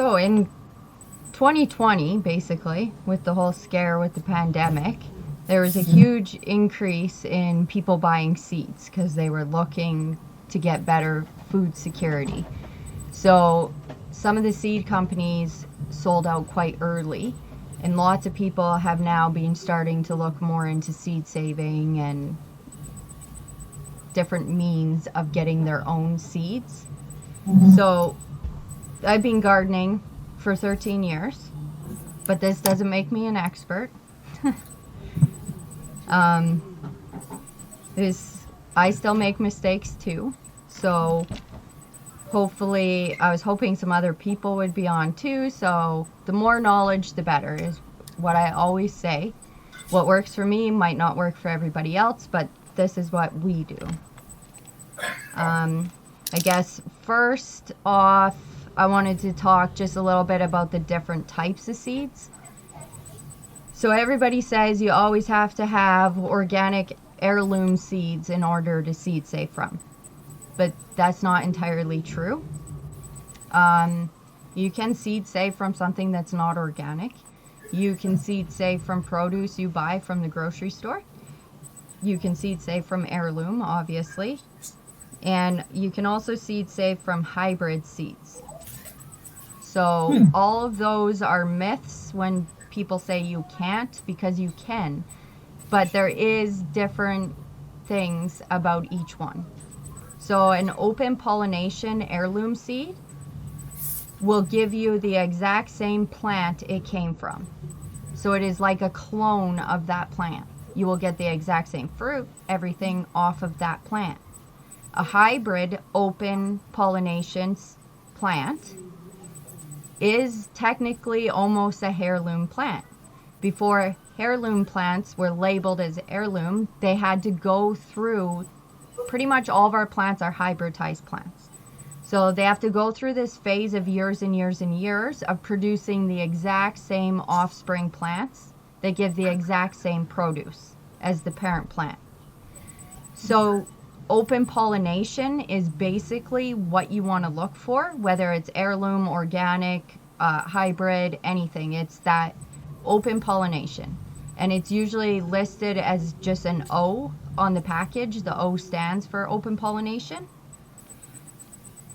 So in 2020, basically, with the whole scare with the pandemic, there was a huge increase in people buying seeds because they were looking to get better food security. So some of the seed companies sold out quite early, and lots of people have now been starting to look more into seed saving and different means of getting their own seeds. So I've been gardening for 13 years, but this doesn't make me an expert. I still make mistakes too, so hopefully I was hoping some other people would be on too, so the more knowledge the better is what I always say. What works for me might not work for everybody else, but this is what we do. I guess first off, I wanted to talk just a little bit about the different types of seeds. So everybody says you always have to have organic heirloom seeds in order to seed save from, but that's not entirely true. You can seed save from something that's not organic. You can seed save from produce you buy from the grocery store. You can seed save from heirloom, obviously. And you can also seed save from hybrid seeds. So all of those are myths when people say you can't, because you can. But there is different things about each one. So an open pollination heirloom seed will give you the exact same plant it came from. So it is like a clone of that plant. You will get the exact same fruit, everything off of that plant. A hybrid open pollination plant is technically almost a heirloom plant. Before heirloom plants were labeled as heirloom, they had to go through, pretty much all of our plants are hybridized plants. So they have to go through this phase of years and years and years of producing the exact same offspring plants that give the exact same produce as the parent plant. So open pollination is basically what you want to look for, whether it's heirloom, organic, hybrid, anything. It's that open pollination. And it's usually listed as just an O on the package. The O stands for open pollination.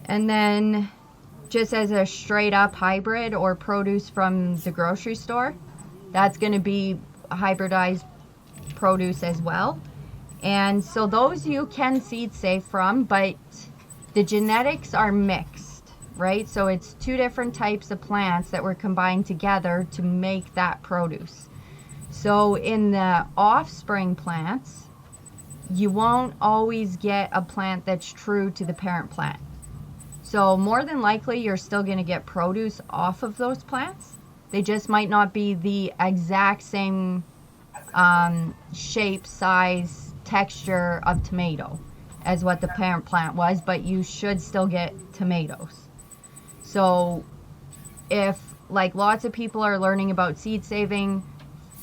And then just as a straight up hybrid or produce from the grocery store, that's going to be hybridized produce as well. And so those you can seed save from, but the genetics are mixed, right? So it's two different types of plants that were combined together to make that produce. So in the offspring plants, you won't always get a plant that's true to the parent plant. So more than likely, you're still going to get produce off of those plants. They just might not be the exact same shape, size, texture of tomato as what the parent plant was, but you should still get tomatoes. So if, like, lots of people are learning about seed saving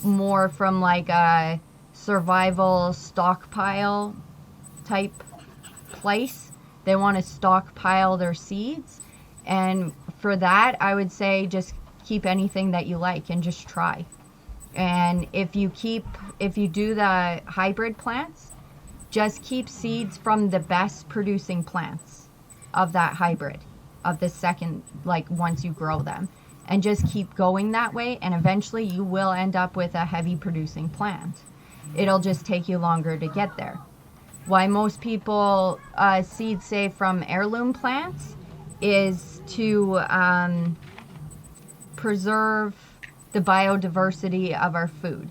more from like a survival stockpile type place, they want to stockpile their seeds, and for that I would say just keep anything that you like and just try. And if you do the hybrid plants, just keep seeds from the best producing plants of that hybrid, of the second, like once you grow them, and just keep going that way, and eventually you will end up with a heavy producing plant. It'll just take you longer to get there. Why most people seed save from heirloom plants is to preserve the biodiversity of our food.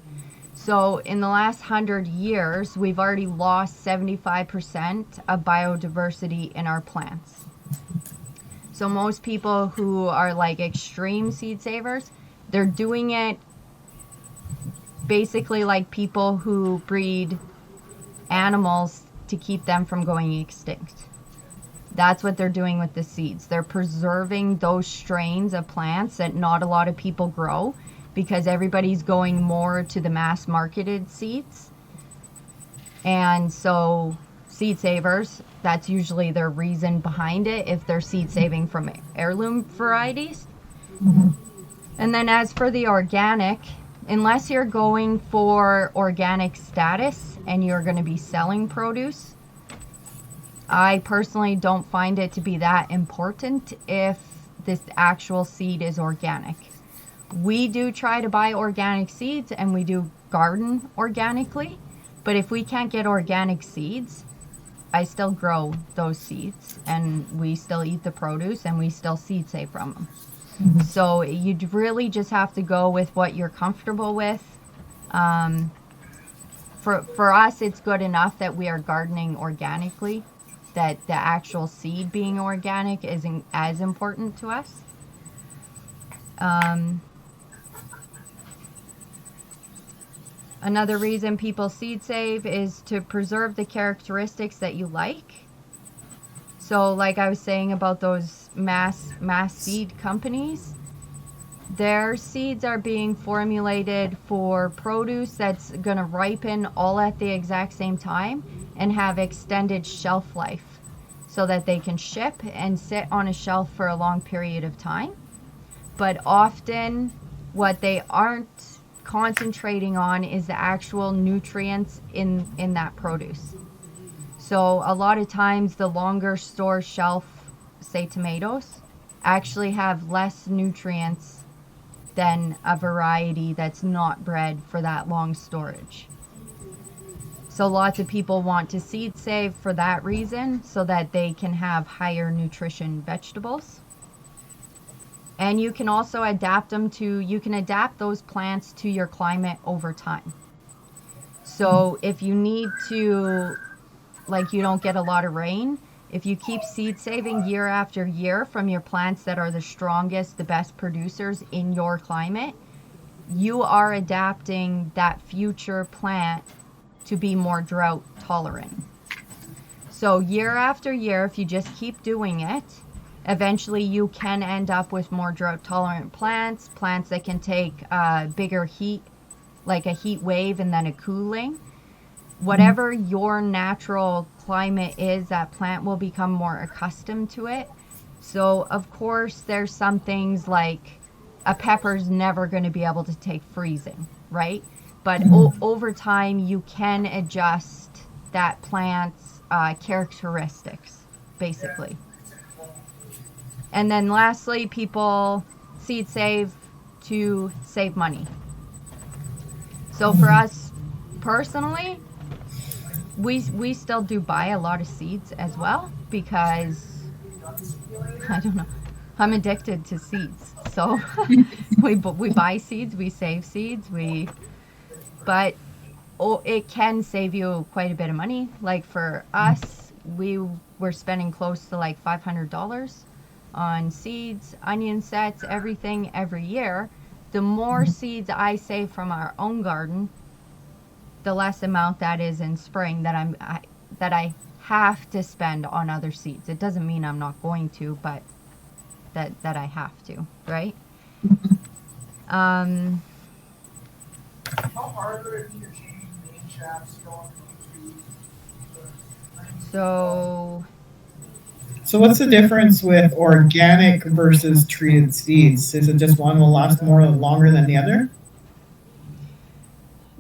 So in the last 100 years, we've already lost 75% of biodiversity in our plants. So most people who are like extreme seed savers, they're doing it basically like people who breed animals to keep them from going extinct. That's what they're doing with the seeds. They're preserving those strains of plants that not a lot of people grow, because everybody's going more to the mass marketed seeds. And so seed savers, that's usually their reason behind it, if they're seed saving from heirloom varieties. And then as for the organic, unless you're going for organic status and you're going to be selling produce, I personally don't find it to be that important if this actual seed is organic. We do try to buy organic seeds and we do garden organically, but if we can't get organic seeds, I still grow those seeds and we still eat the produce and we still seed save from them. So you'd really just have to go with what you're comfortable with. For us, it's good enough that we are gardening organically, that the actual seed being organic isn't as important to us. Another reason people seed save is to preserve the characteristics that you like. So like I was saying about those mass seed companies, their seeds are being formulated for produce that's going to ripen all at the exact same time and have extended shelf life so that they can ship and sit on a shelf for a long period of time. But often what they aren't concentrating on is the actual nutrients in that produce. So a lot of times the longer store shelf, say tomatoes, actually have less nutrients than a variety that's not bred for that long storage. So lots of people want to seed save for that reason, so that they can have higher nutrition vegetables. And you can also adapt those plants to your climate over time. So if you need to, like you don't get a lot of rain, if you keep seed saving year after year from your plants that are the strongest, the best producers in your climate, you are adapting that future plant to be more drought tolerant. So year after year, if you just keep doing it, eventually you can end up with more drought tolerant plants that can take bigger heat, like a heat wave and then a cooling. Whatever your natural climate is, that plant will become more accustomed to it. So of course there's some things like a pepper's never going to be able to take freezing, right? But over time you can adjust that plant's characteristics, basically. And then lastly, people seed save to save money. So for us personally, we still do buy a lot of seeds as well, because I don't know, I'm addicted to seeds. So we buy seeds, we save seeds, but it can save you quite a bit of money. Like for us, we were spending close to like $500 on seeds, onion sets, everything every year. The more seeds I save from our own garden, the less amount that is in spring that I have to spend on other seeds. It doesn't mean I'm not going to, but that I have to, right? How hard would it be to change main shafts going So what's the difference with organic versus treated seeds? Is it just one will last longer than the other?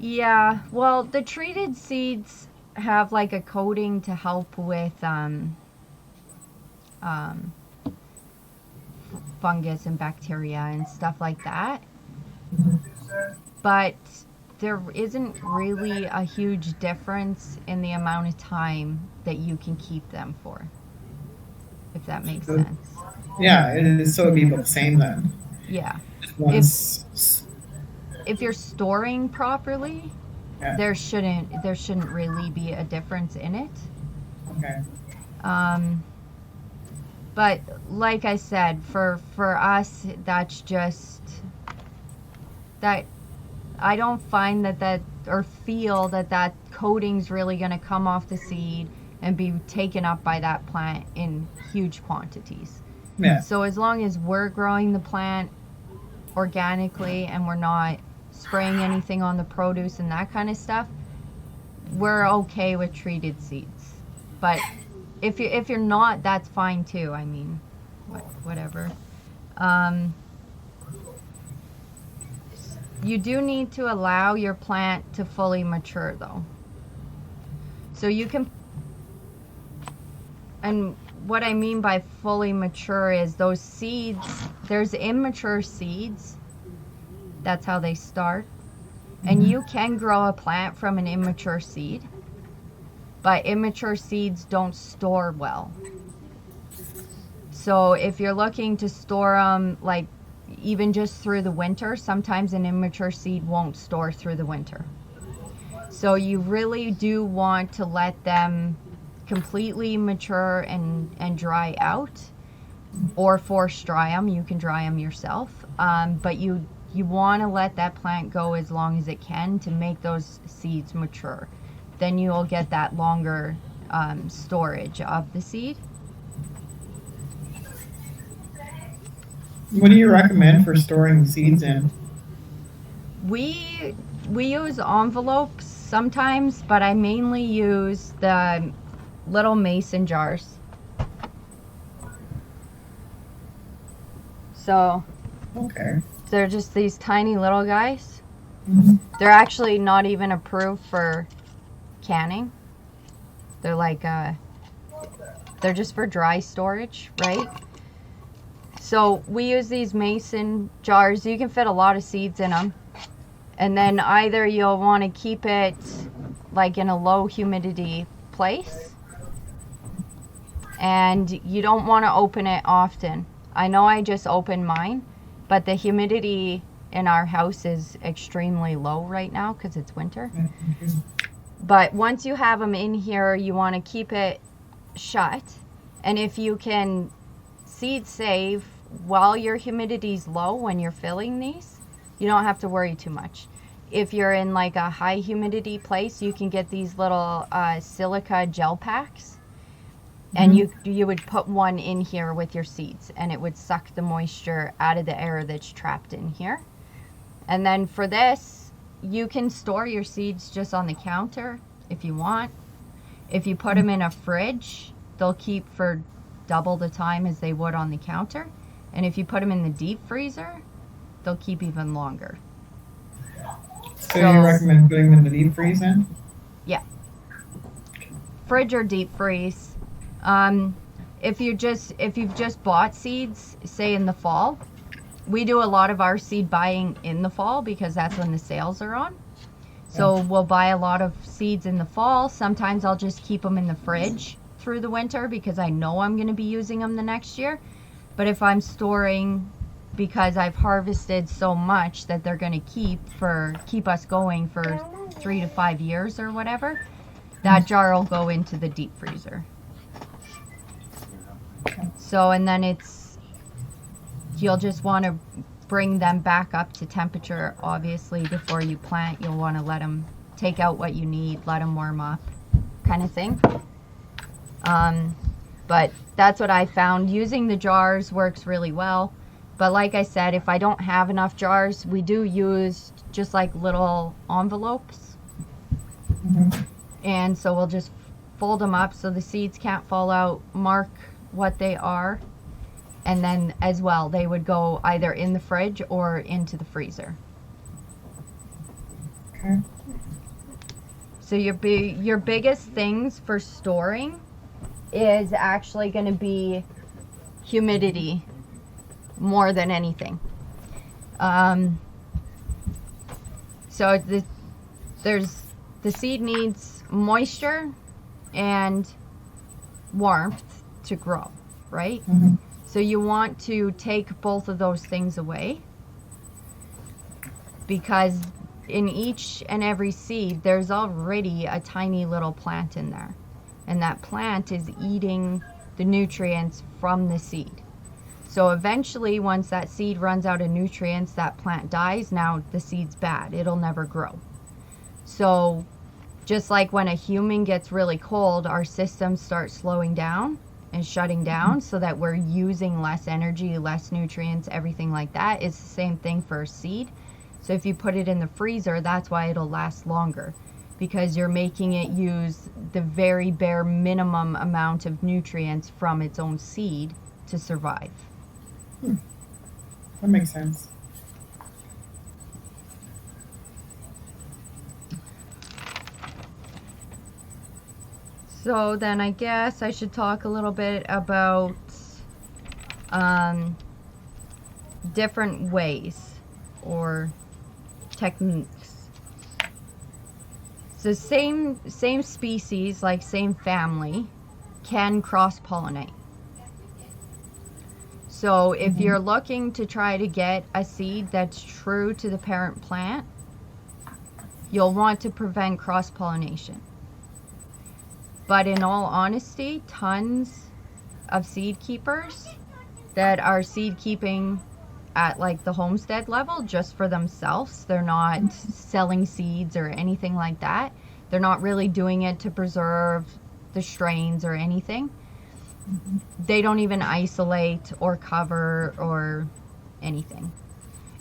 yeah, well, the treated seeds have like a coating to help with fungus and bacteria and stuff like that. But there isn't really a huge difference in the amount of time that you can keep them for, if that makes sense. Yeah, it is, so it'd be about the same then. Yeah. One's, If you're storing properly, yeah. there shouldn't really be a difference in it. Okay. But like I said, for us, that's just that I don't find that or feel that coating's really going to come off the seed and be taken up by that plant in huge quantities. Yeah. So as long as we're growing the plant organically and we're not spraying anything on the produce and that kind of stuff, we're okay with treated seeds. But if you're not, that's fine too. I mean, whatever. You do need to allow your plant to fully mature though. So you can, and what I mean by fully mature is those seeds, there's immature seeds. That's how they start. And you can grow a plant from an immature seed, but immature seeds don't store well. So if you're looking to store them, like even just through the winter, sometimes an immature seed won't store through the winter. So you really do want to let them completely mature and dry out, or force dry them. You can dry them yourself, but you want to let that plant go as long as it can to make those seeds mature. Then you'll get that longer storage of the seed. What do you recommend for storing seeds in? We use envelopes sometimes, but I mainly use the little mason jars. So Okay. they're just these tiny little guys. Mhm. They're actually not even approved for canning. They're like they're just for dry storage, right? So we use these mason jars. You can fit a lot of seeds in them. And then either you'll want to keep it like in a low humidity place, and you don't want to open it often. I know I just opened mine, but the humidity in our house is extremely low right now because it's winter. But once you have them in here, you want to keep it shut. And if you can seed save while your humidity's low when you're filling these, you don't have to worry too much. If you're in like a high humidity place, you can get these little silica gel packs, and you would put one in here with your seeds, and it would suck the moisture out of the air that's trapped in here. And then for this, you can store your seeds just on the counter if you want. If you put them in a fridge, they'll keep for double the time as they would on the counter. And if you put them in the deep freezer, they'll keep even longer. So you recommend putting them in the deep freeze then? Yeah. Fridge or deep freeze. If you've just bought seeds, say in the fall, we do a lot of our seed buying in the fall because that's when the sales are on. So we'll buy a lot of seeds in the fall. Sometimes I'll just keep them in the fridge through the winter because I know I'm going to be using them the next year. But if I'm storing because I've harvested so much that they're going to keep us going for 3 to 5 years or whatever, that jar will go into the deep freezer. So, and then you'll just want to bring them back up to temperature, obviously, before you plant. You'll want to let them take out what you need, let them warm up, kind of thing. But that's what I found. Using the jars works really well. But like I said, if I don't have enough jars, we do use just like little envelopes. And so we'll just fold them up so the seeds can't fall out, mark what they are, and then as well they would go either in the fridge or into the freezer. Okay. So your biggest things for storing is actually going to be humidity more than anything. So the seed needs moisture and warmth to grow, right? So you want to take both of those things away, because in each and every seed there's already a tiny little plant in there, and that plant is eating the nutrients from the seed. So eventually, once that seed runs out of nutrients, that plant dies. Now the seed's bad, it'll never grow. So just like when a human gets really cold, our systems start slowing down and shutting down so that we're using less energy, less nutrients, everything like that. It's the same thing for a seed. So if you put it in the freezer, that's why it'll last longer, because you're making it use the very bare minimum amount of nutrients from its own seed to survive. That makes sense. So then I guess I should talk a little bit about different ways or techniques. So same species, like same family, can cross-pollinate. So if you're looking to try to get a seed that's true to the parent plant, you'll want to prevent cross-pollination. But in all honesty, tons of seed keepers that are seed keeping at like the homestead level just for themselves. They're not selling seeds or anything like that. They're not really doing it to preserve the strains or anything. They don't even isolate or cover or anything.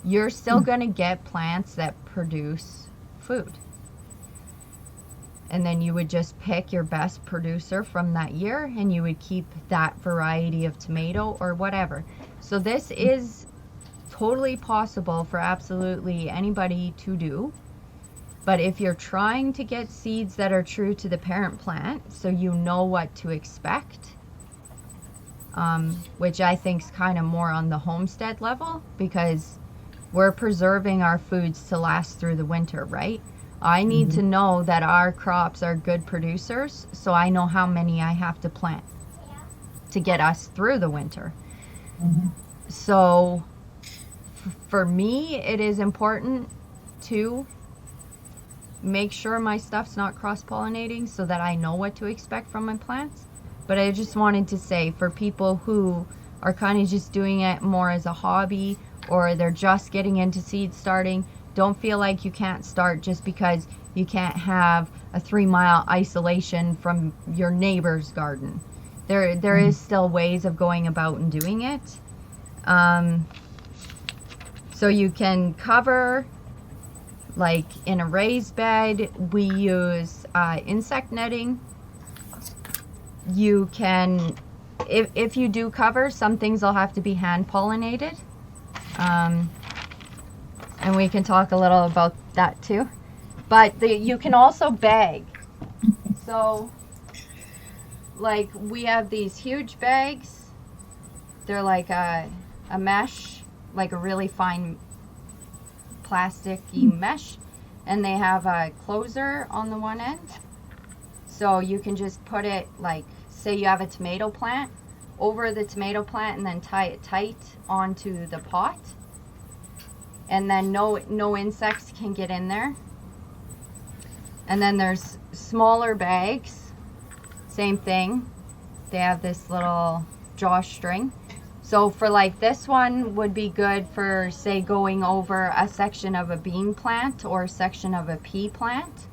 You're still going to get plants that produce food. And then you would just pick your best producer from that year and you would keep that variety of tomato or whatever. So this is totally possible for absolutely anybody to do. But if you're trying to get seeds that are true to the parent plant, so you know what to expect, which I think is kind of more on the homestead level, because we're preserving our foods to last through the winter, right? I need to know that our crops are good producers, so I know how many I have to plant to get us through the winter. So for me, it is important to make sure my stuff's not cross-pollinating so that I know what to expect from my plants. But I just wanted to say, for people who are kind of just doing it more as a hobby, or they're just getting into seed starting, don't feel like you can't start just because you can't have a 3-mile isolation from your neighbor's garden. There is still ways of going about and doing it. So you can cover, like in a raised bed, we use insect netting. You can, if you do cover, some things will have to be hand pollinated. And we can talk a little about that too. But you can also bag. So, like, we have these huge bags. They're like a mesh, like a really fine plasticky mesh. And they have a closer on the one end. So you can just put it, like, say you have a tomato plant, over the tomato plant and then tie it tight onto the pot. And then no insects can get in there. And then there's smaller bags, same thing. They have this little drawstring. So for like this one would be good for, say, going over a section of a bean plant or a section of a pea plant.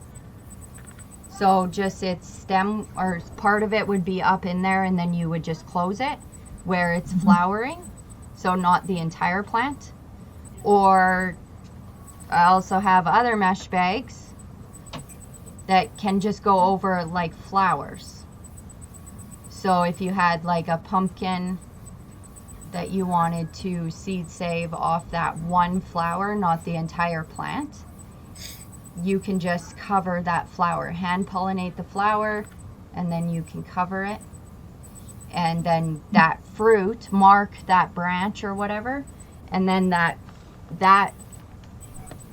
So just its stem or part of it would be up in there, and then you would just close it where it's flowering. So not the entire plant. Or I also have other mesh bags that can just go over like flowers. So if you had like a pumpkin that you wanted to seed save off that one flower, not the entire plant, you can just cover that flower, hand pollinate the flower, and then you can cover it. And then that fruit, mark that branch or whatever, and then that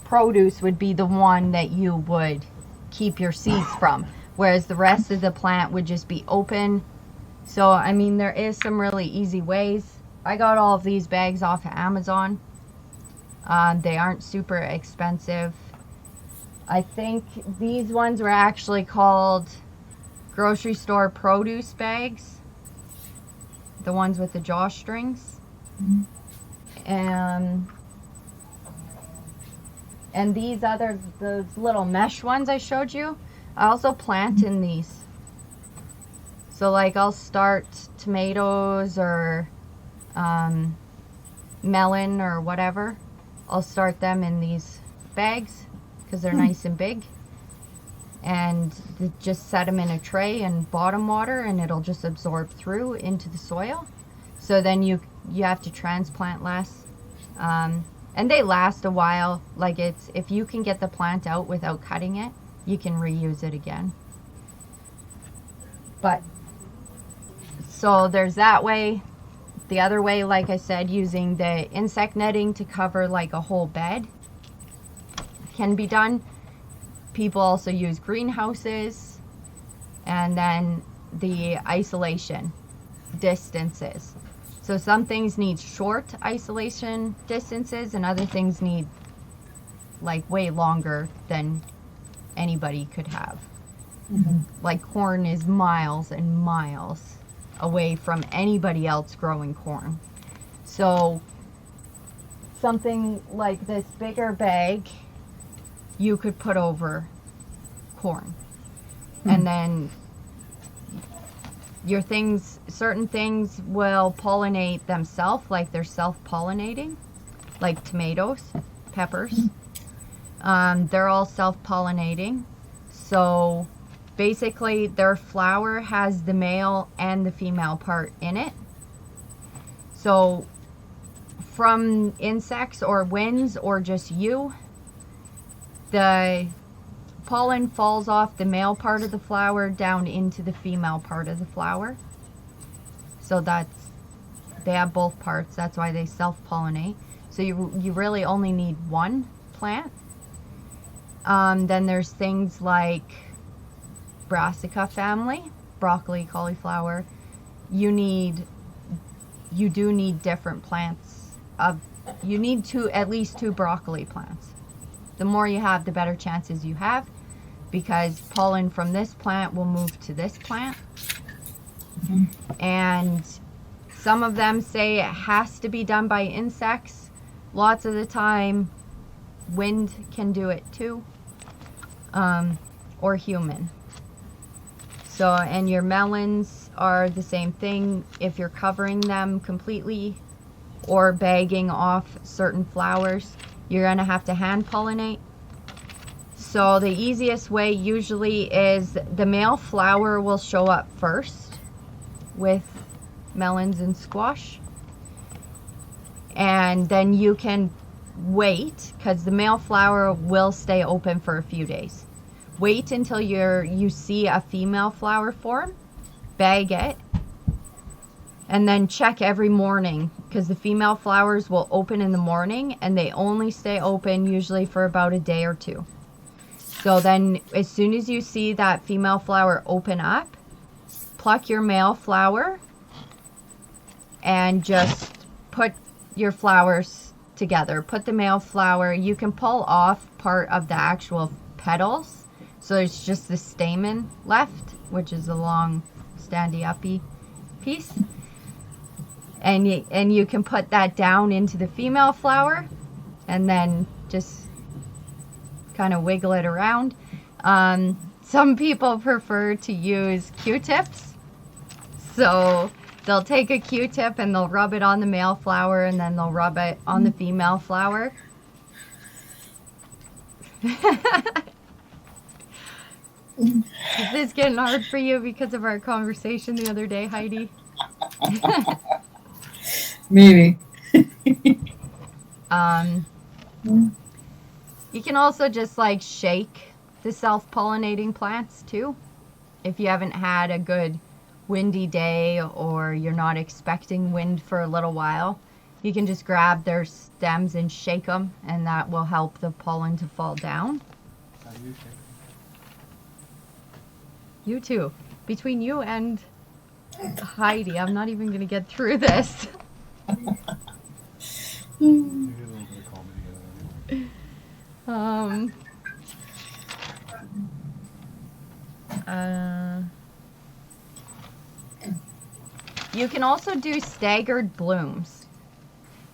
produce would be the one that you would keep your seeds from, whereas the rest of the plant would just be open. So I mean, there is some really easy ways. I got all of these bags off of Amazon. They aren't super expensive. I think these ones were actually called grocery store produce bags, the ones with the drawstrings. And these other, those little mesh ones I showed you, I also plant in these. So like I'll start tomatoes or melon or whatever. I'll start them in these bags because they're nice and big. And just set them in a tray and bottom water, and it'll just absorb through into the soil. So then you have to transplant less. And they last a while. Like, it's, if you can get the plant out without cutting it, you can reuse it again. But so there's that way. The other way, like I said, using the insect netting to cover like a whole bed can be done. People also use greenhouses, and then the isolation distances. So some things need short isolation distances and other things need like way longer than anybody could have. Like corn is miles and miles away from anybody else growing corn. So something like this bigger bag you could put over corn. And then your things, certain things will pollinate themselves, like they're self-pollinating, like tomatoes, peppers. They're all self-pollinating. So basically their flower has the male and the female part in it. So from insects or winds or just you, the pollen falls off the male part of the flower down into the female part of the flower. So that's, they have both parts. That's why they self-pollinate. So you really only need one plant. Then there's things like brassica family, broccoli, cauliflower. You do need different plants. You need at least two broccoli plants. The more you have, the better chances you have, because pollen from this plant will move to this plant. And some of them say it has to be done by insects. Lots of the time, wind can do it too, or human. So, and your melons are the same thing. If you're covering them completely or bagging off certain flowers, you're gonna have to hand pollinate. So the easiest way usually is the male flower will show up first with melons and squash. And then you can wait, because the male flower will stay open for a few days. Wait until you see a female flower form, bag it, and then check every morning, because the female flowers will open in the morning and they only stay open usually for about a day or two. So then as soon as you see that female flower open up, pluck your male flower and just put your flowers together. Put the male flower, you can pull off part of the actual petals, so it's just the stamen left, which is a long standy-uppy piece. And you can put that down into the female flower and then just kind of wiggle it around. Some people prefer to use Q-tips. So they'll take a Q-tip and they'll rub it on the male flower and then they'll rub it on the female flower. Is this getting hard for you because of our conversation the other day, Heidi? Maybe. You can also just like shake the self-pollinating plants too. If you haven't had a good windy day or you're not expecting wind for a little while, you can just grab their stems and shake them, and that will help the pollen to fall down. You too. Between you and Heidi, I'm not even going to get through this. You can also do staggered blooms.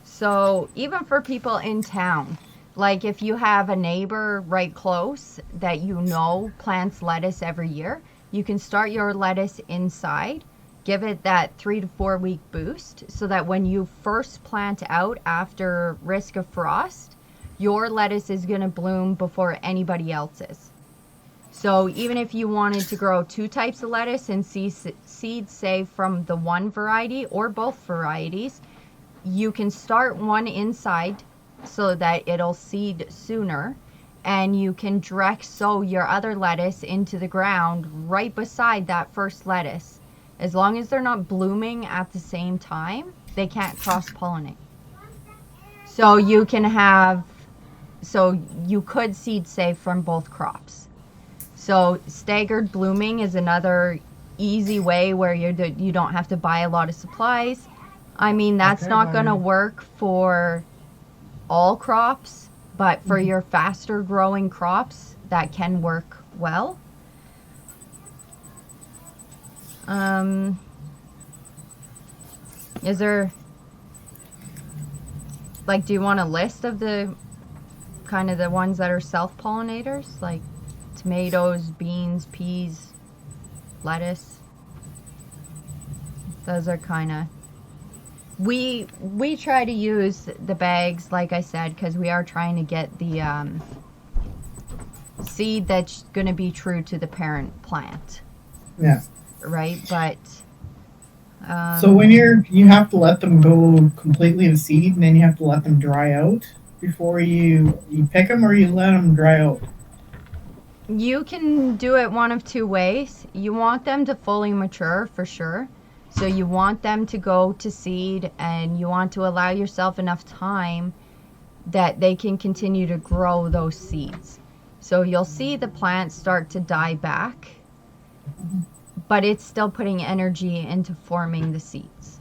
So even for people in town, like if you have a neighbor right close that you know plants lettuce every year, you can start your lettuce inside, give it that 3 to 4 week boost, so that when you first plant out after risk of frost, your lettuce is going to bloom before anybody else's. So even if you wanted to grow 2 types of lettuce and see seeds, say from the one variety or both varieties, you can start one inside so that it'll seed sooner, and you can direct sow your other lettuce into the ground right beside that first lettuce. As long as they're not blooming at the same time, they can't cross-pollinate. So you can have, so you could seed save from both crops. So staggered blooming is another easy way where you don't have to buy a lot of supplies. I mean, that's not going to work for all crops, but for your faster growing crops, that can work well. Is there, like, do you want a list of the kind of the ones that are self-pollinators, like tomatoes, beans, peas, lettuce? Those are kind of, we try to use the bags, like I said, because we are trying to get the seed that's going to be true to the parent plant. Yeah. Right, but so when you have to let them go completely to seed, and then you have to let them dry out before you pick them, or you let them dry out. You can do it one of two ways. You want them to fully mature for sure. So you want them to go to seed, and you want to allow yourself enough time that they can continue to grow those seeds. So you'll see the plants start to die back, but it's still putting energy into forming the seeds.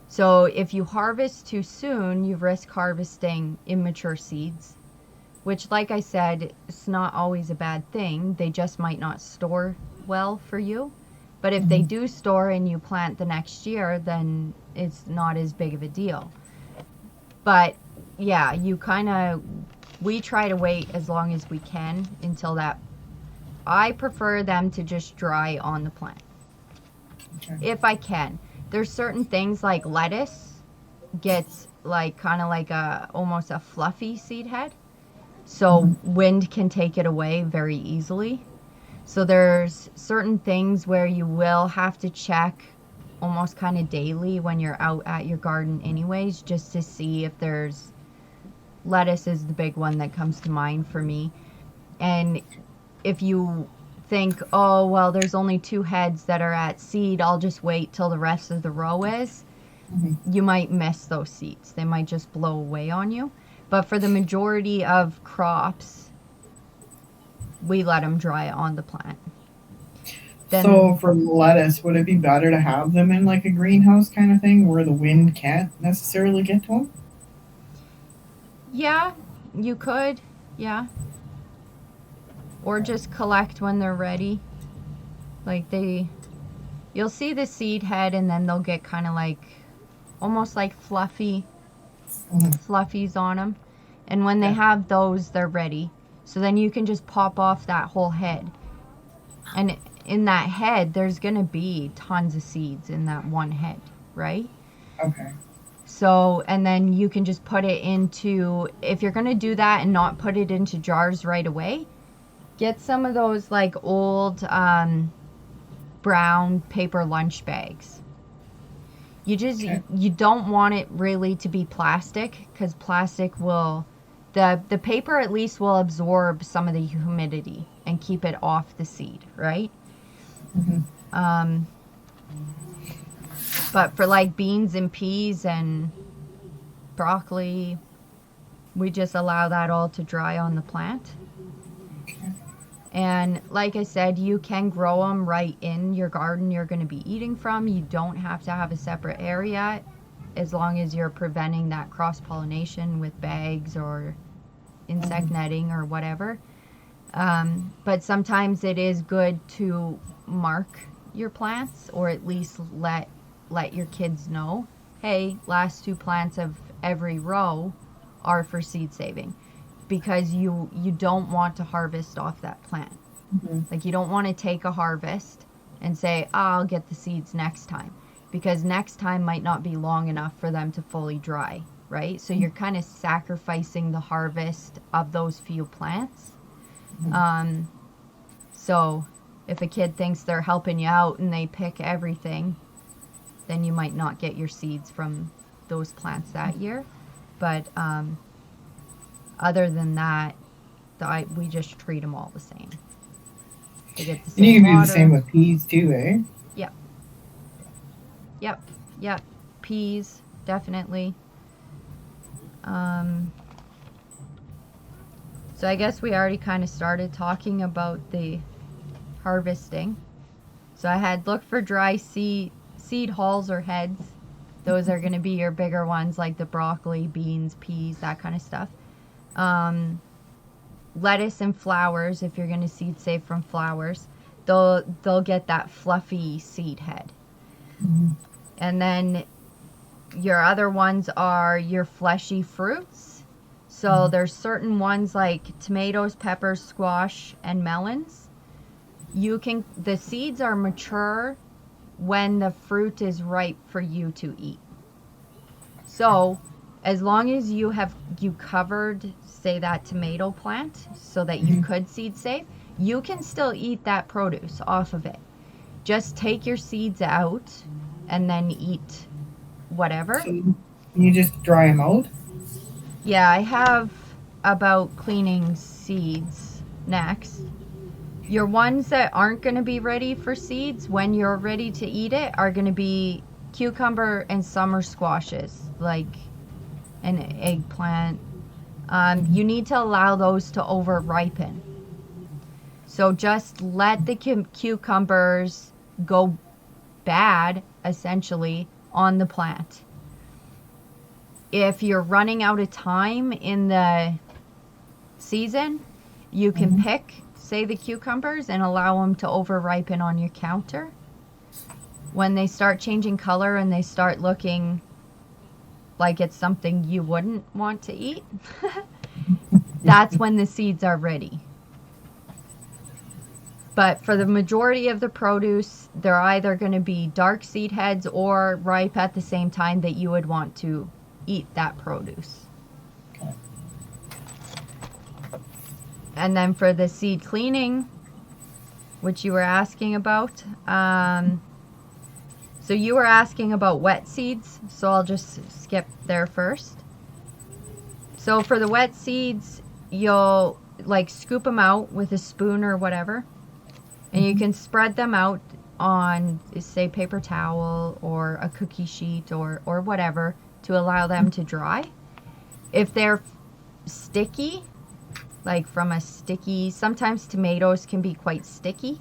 So if you harvest too soon, you risk harvesting immature seeds, which, like I said, it's not always a bad thing. They just might not store well for you. But if they do store and you plant the next year, then it's not as big of a deal. But yeah, we try to wait as long as we can until that. I prefer them to just dry on the plant. Okay. If I can. There's certain things like lettuce gets like kind of like almost a fluffy seed head. So wind can take it away very easily. So there's certain things where you will have to check almost kind of daily when you're out at your garden anyways, just to see if there's, lettuce is the big one that comes to mind for me. And if you think, oh, well, there's only 2 heads that are at seed, I'll just wait till the rest of the row is, you might miss those seeds. They might just blow away on you. But for the majority of crops, we let them dry on the plant. Then, so for lettuce, would it be better to have them in like a greenhouse kind of thing where the wind can't necessarily get to them? Yeah, you could. Yeah. Or just collect when they're ready. Like you'll see the seed head, and then they'll get kind of like, almost like fluffies on them. And when they have those, they're ready. So then you can just pop off that whole head. And in that head, there's going to be tons of seeds in that one head, right? Okay. So, and then you can just put it into, if you're going to do that and not put it into jars right away, get some of those like old brown paper lunch bags. You don't want it really to be plastic, because plastic will, the paper at least will absorb some of the humidity and keep it off the seed, right? But for like beans and peas and broccoli, we just allow that all to dry on the plant. And like I said, you can grow them right in your garden you're going to be eating from. You don't have to have a separate area, as long as you're preventing that cross-pollination with bags or insect netting or whatever. But sometimes it is good to mark your plants, or at least let your kids know, hey, last 2 plants of every row are for seed saving. Because you don't want to harvest off that plant. Like, you don't want to take a harvest and say, oh, I'll get the seeds next time. Because next time might not be long enough for them to fully dry, right? So you're kind of sacrificing the harvest of those few plants. So if a kid thinks they're helping you out and they pick everything, then you might not get your seeds from those plants that year. But other than that, we just treat them all the same. They get the And you same can do water. the same with peas too, eh? Yep. Peas, definitely. So I guess we already kind of started talking about the harvesting. So I had look for dry seed hulls or heads. Those are going to be your bigger ones, like the broccoli, beans, peas, that kind of stuff. Lettuce and flowers, if you're going to seed save from flowers, they'll get that fluffy seed head. Mm-hmm. And then your other ones are your fleshy fruits. So there's certain ones like tomatoes, peppers, squash, and melons. The seeds are mature when the fruit is ripe for you to eat. So as long as you covered, say, that tomato plant so that you could seed save, you can still eat that produce off of it. Just take your seeds out and then eat whatever. So you just dry them out? Yeah, I have about cleaning seeds next. Your ones that aren't going to be ready for seeds when you're ready to eat it are going to be cucumber and summer squashes, like an eggplant. You need to allow those to over ripen. So just let the cucumbers go bad, essentially, on the plant. If you're running out of time in the season, you can pick, say, the cucumbers and allow them to over ripen on your counter. When they start changing color and they start looking like it's something you wouldn't want to eat, that's when the seeds are ready. But for the majority of the produce, they're either going to be dark seed heads or ripe at the same time that you would want to eat that produce. Okay. And then for the seed cleaning, which you were asking about, so you were asking about wet seeds, so I'll just skip there first. So for the wet seeds, you'll like scoop them out with a spoon or whatever, and you can spread them out on, say, paper towel or a cookie sheet or whatever to allow them to dry. If they're sticky, like from a sticky, sometimes tomatoes can be quite sticky,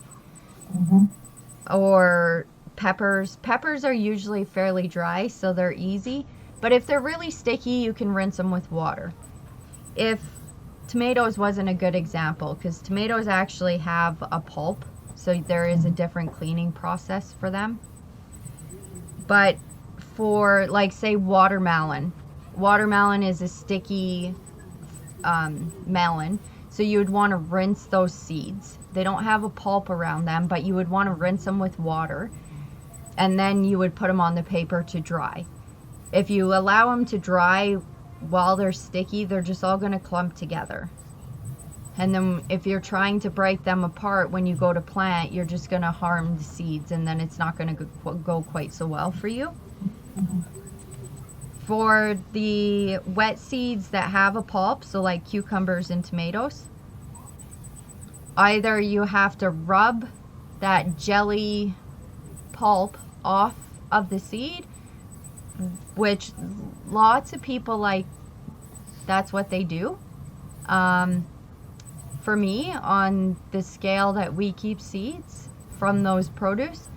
or peppers are usually fairly dry, so they're easy. But if they're really sticky, you can rinse them with water. If tomatoes wasn't a good example, because tomatoes actually have a pulp, so there is a different cleaning process for them. But for, like, say, watermelon is a sticky melon, so you would want to rinse those seeds. They don't have a pulp around them, but you would want to rinse them with water, and then you would put them on the paper to dry. If you allow them to dry while they're sticky, they're just all going to clump together. And then if you're trying to break them apart when you go to plant, you're just going to harm the seeds, and then it's not going to go quite so well for you. For the wet seeds that have a pulp, so like cucumbers and tomatoes, either you have to rub that jelly pulp off of the seed, which lots of people, like, that's what they do. For me, on the scale that we keep seeds from those produce,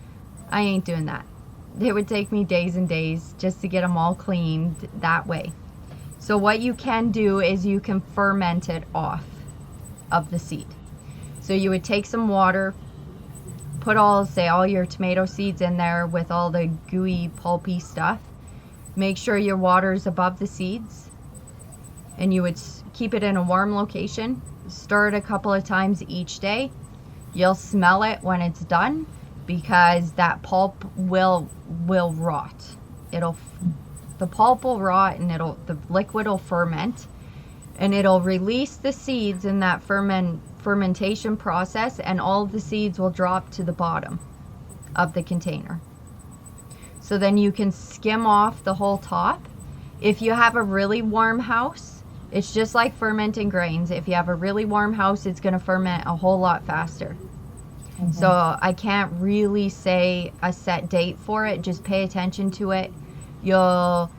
I ain't doing that. It would take me days and days just to get them all cleaned that way. So what you can do is you can ferment it off of the seed. So you would take some water, put all your tomato seeds in there with all the gooey, pulpy stuff. Make sure your water is above the seeds, and you would keep it in a warm location. Stir it a couple of times each day. You'll smell it when it's done, because that pulp will rot. The pulp will rot, and the liquid will ferment, and it'll release the seeds in that fermentation process, and all of the seeds will drop to the bottom of the container. So then you can skim off the whole top. If you have a really warm house, It's just like fermenting grains. If you have a really warm house, it's going to ferment a whole lot faster. So I can't really say a set date for it. Just pay attention to it. You'll,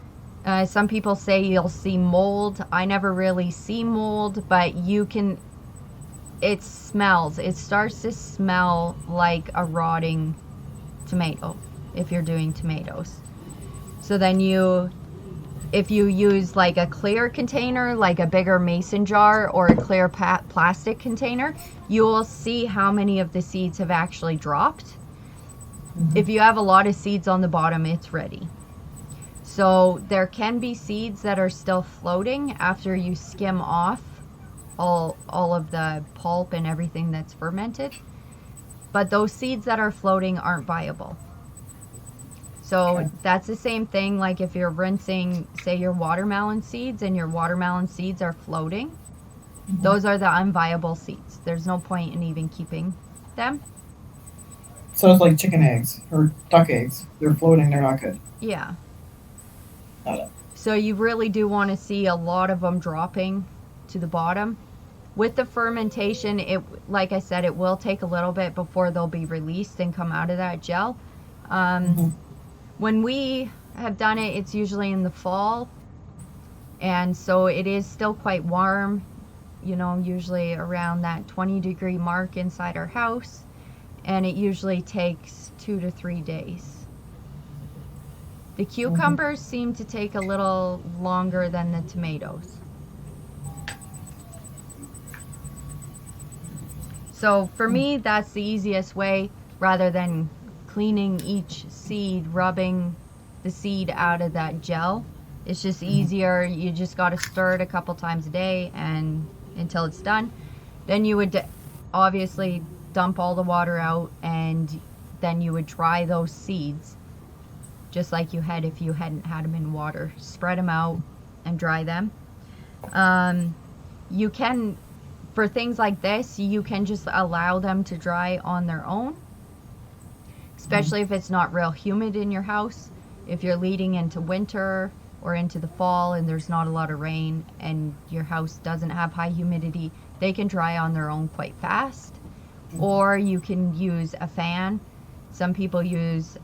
some people say you'll see mold. I never really see mold, but you can, it smells. It starts to smell like a rotting tomato if you're doing tomatoes. So then if you use like a clear container, like a bigger mason jar or a clear plastic container, you will see how many of the seeds have actually dropped. If you have a lot of seeds on the bottom, it's ready. So there can be seeds that are still floating after you skim off all of the pulp and everything that's fermented. But those seeds that are floating aren't viable. So that's the same thing like if you're rinsing, say, your watermelon seeds and your watermelon seeds are floating. Those are the unviable seeds. There's no point in even keeping them. So it's like chicken eggs or duck eggs. They're floating, they're not good. Yeah. Got it. So you really do want to see a lot of them dropping to the bottom. With the fermentation, it, like I said, it will take a little bit before they'll be released and come out of that gel. When we have done it, it's usually in the fall, and so it is still quite warm, you know, usually around that 20-degree mark inside our house, and it usually takes 2 to 3 days. The cucumbers seem to take a little longer than the tomatoes. So for me, that's the easiest way, rather than cleaning each seed, rubbing the seed out of that gel. It's just easier. You just got to stir it a couple times a day and until it's done. Then you would obviously dump all the water out, and then you would dry those seeds just like you had if you hadn't had them in water. Spread them out and dry them. You can, for things like this, you can just allow them to dry on their own. Especially if it's not real humid in your house. If you're leading into winter or into the fall and there's not a lot of rain and your house doesn't have high humidity, they can dry on their own quite fast. Or you can use a fan. Some people use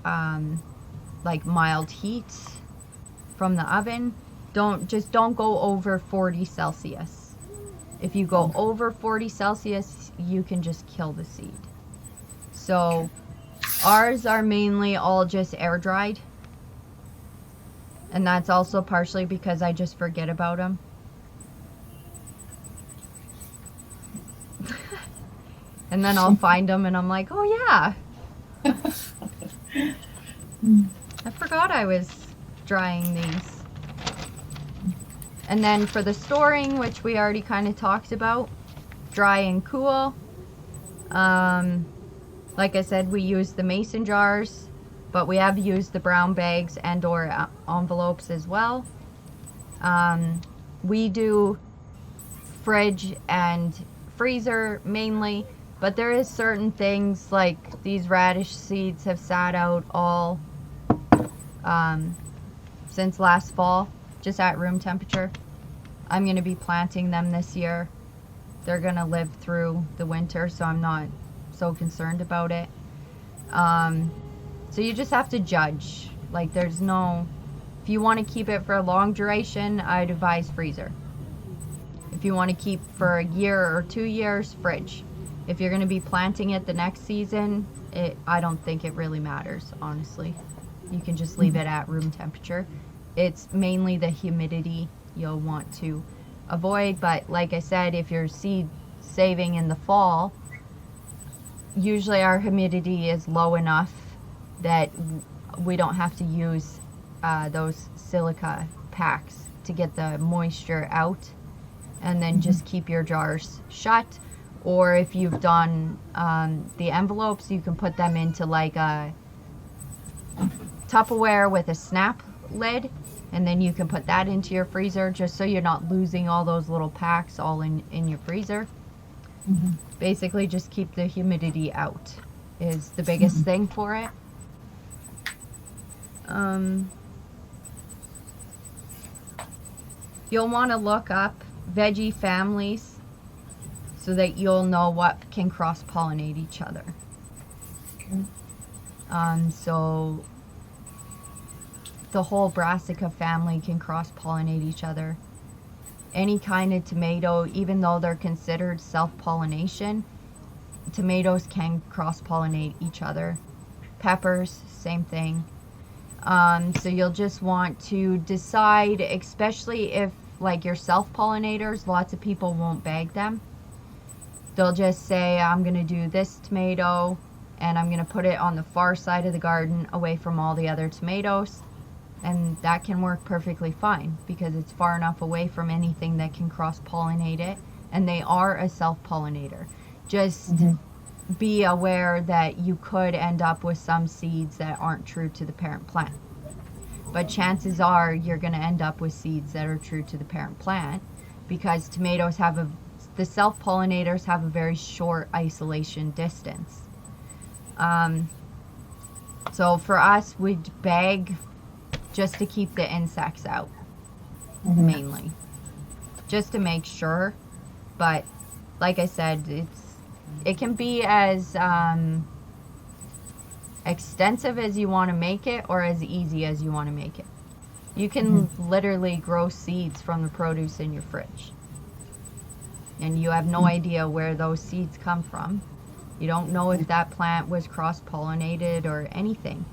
like mild heat from the oven. Don't go over 40 Celsius. If you go over 40 Celsius, you can just kill the seed. So ours are mainly all just air dried, and that's also partially because I just forget about them. And then I'll find them and I'm like, oh yeah, I forgot I was drying these. And then for the storing, which we already kind of talked about, dry and cool. Like I said, we use the mason jars, but we have used the brown bags and or envelopes as well. We do fridge and freezer mainly, but there is certain things like these radish seeds have sat out all since last fall, just at room temperature. I'm going to be planting them this year. They're going to live through the winter, so I'm not so concerned about it. So you just have to judge. Like, there's no, if you want to keep it for a long duration, I'd advise freezer. If you want to keep for a year or 2 years, fridge. If you're going to be planting it the next season, I don't think it really matters, honestly. You can just leave it at room temperature. It's mainly the humidity you'll want to avoid, but like I said, if you're seed saving in the fall, usually our humidity is low enough that we don't have to use those silica packs to get the moisture out, and then just keep your jars shut. Or if you've done the envelopes, you can put them into like a Tupperware with a snap lid, and then you can put that into your freezer just so you're not losing all those little packs all in your freezer. Basically just keep the humidity out is the biggest thing for it. You'll want to look up veggie families so that you'll know what can cross-pollinate each other. Okay. So the whole brassica family can cross-pollinate each other. Any kind of tomato, even though they're considered self-pollination, tomatoes can cross-pollinate each other. Peppers, same thing. So you'll just want to decide, especially if like your self-pollinators, lots of people won't bag them. They'll just say, I'm going to do this tomato and I'm going to put it on the far side of the garden away from all the other tomatoes. And that can work perfectly fine because it's far enough away from anything that can cross-pollinate it. And they are a self-pollinator. Just be aware that you could end up with some seeds that aren't true to the parent plant. But chances are you're going to end up with seeds that are true to the parent plant because tomatoes have the self-pollinators have a very short isolation distance. So for us, we'd bag just to keep the insects out, mainly. Just to make sure. But like I said, it can be as extensive as you want to make it or as easy as you want to make it. You can literally grow seeds from the produce in your fridge. And you have no idea where those seeds come from. You don't know if that plant was cross-pollinated or anything.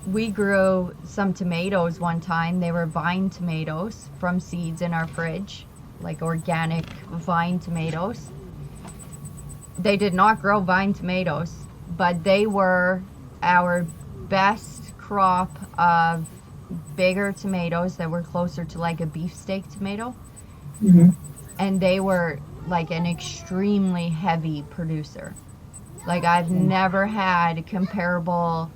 We grew some tomatoes one time. They were vine tomatoes from seeds in our fridge, like organic vine tomatoes. They did not grow vine tomatoes, but they were our best crop of bigger tomatoes that were closer to like a beefsteak tomato. And they were like an extremely heavy producer. Like I've never had a comparable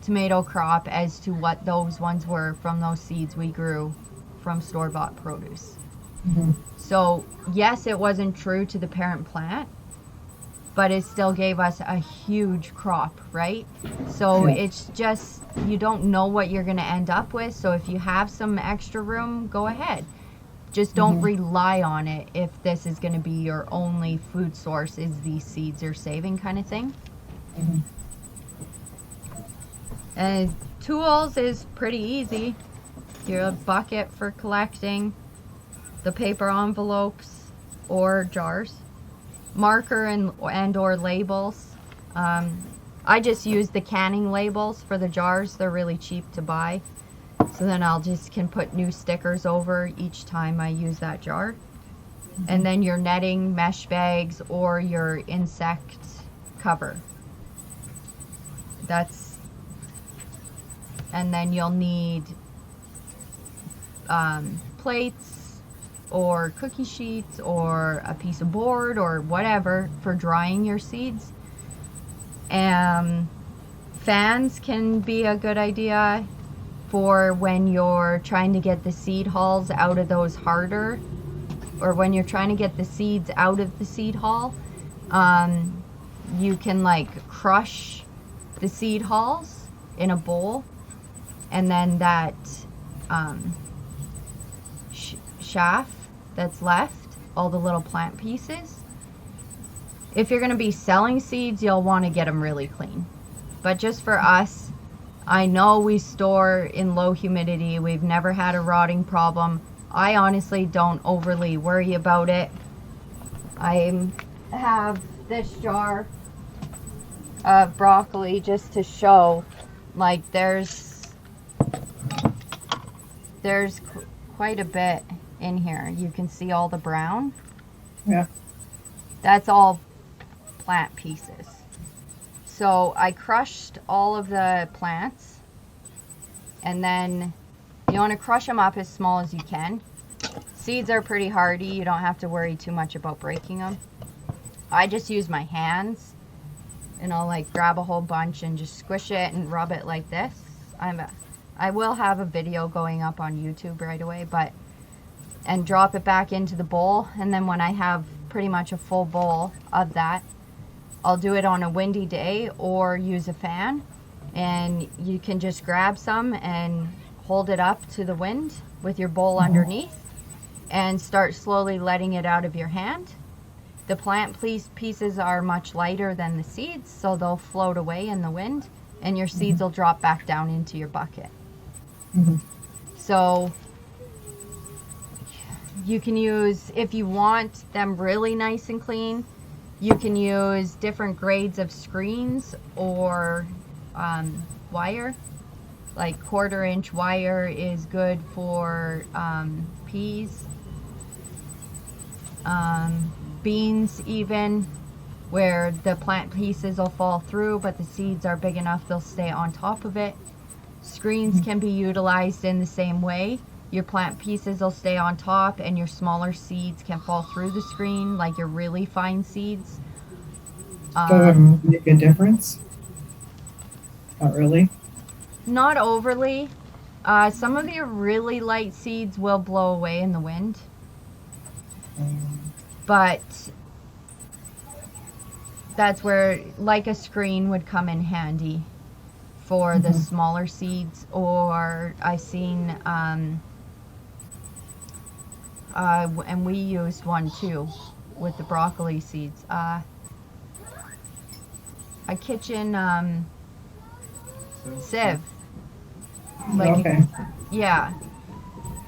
tomato crop as to what those ones were from those seeds we grew from store-bought produce. So yes, it wasn't true to the parent plant, but it still gave us a huge crop, right? So it's just, you don't know what you're going to end up with. So if you have some extra room, go ahead. Just don't rely on it if this is going to be your only food source, is these seeds you're saving kind of thing. And tools is pretty easy. Your bucket for collecting, the paper envelopes or jars, marker and or labels. I just use the canning labels for the jars. They're really cheap to buy. So then can put new stickers over each time I use that jar. And then your netting, mesh bags, or your insect cover. And then you'll need plates or cookie sheets or a piece of board or whatever for drying your seeds. Fans can be a good idea for when you're trying to get the seed hulls out of those harder, or when you're trying to get the seeds out of the seed hull. You can like crush the seed hulls in a bowl, and then that chaff that's left, all the little plant pieces. If you're going to be selling seeds, you'll want to get them really clean. But just for us, I know we store in low humidity. We've never had a rotting problem. I honestly don't overly worry about it. I have this jar of broccoli just to show, like there's quite a bit in here. You can see all the brown. Yeah. That's all plant pieces. So I crushed all of the plants, and then you want to crush them up as small as you can. Seeds are pretty hardy. You don't have to worry too much about breaking them. I just use my hands, and I'll like grab a whole bunch and just squish it and rub it like this. I will have a video going up on YouTube right away, and drop it back into the bowl. And then when I have pretty much a full bowl of that, I'll do it on a windy day or use a fan, and you can just grab some and hold it up to the wind with your bowl underneath, and start slowly letting it out of your hand. The plant pieces are much lighter than the seeds, so they'll float away in the wind, and your seeds will drop back down into your bucket. Mhm. So you can use, if you want them really nice and clean, you can use different grades of screens or wire. Like 1/4-inch wire is good for peas, beans even, where the plant pieces will fall through but the seeds are big enough they'll stay on top of it. Screens can be utilized in the same way. Your plant pieces will stay on top and your smaller seeds can fall through the screen, like your really fine seeds. So it would make a difference? Not really. Not overly. Some of your really light seeds will blow away in the wind, but that's where, like, a screen would come in handy for the smaller seeds. Or I've seen, and we used one too with the broccoli seeds. A kitchen sieve. Like, Okay. yeah.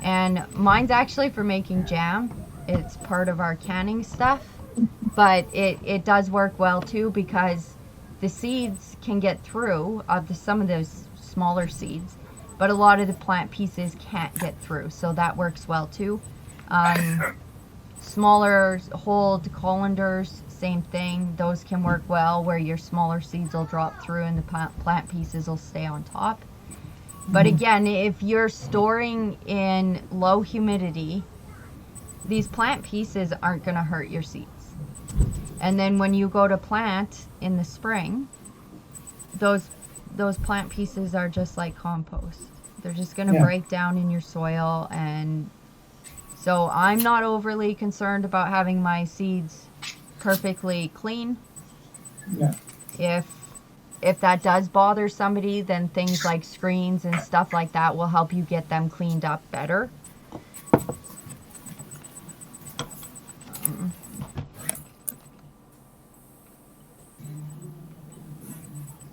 And mine's actually for making jam. It's part of our canning stuff. But it does work well too, because the seeds can get through some of those smaller seeds, but a lot of the plant pieces can't get through, so that works well too. Smaller hold colanders, same thing. Those can work well, where your smaller seeds will drop through and the plant pieces will stay on top. But again, if you're storing in low humidity, these plant pieces aren't going to hurt your seeds. And then when you go to plant in the spring, those plant pieces are just like compost. They're just going to break down in your soil. And so I'm not overly concerned about having my seeds perfectly clean. Yeah. If that does bother somebody, then things like screens and stuff like that will help you get them cleaned up better.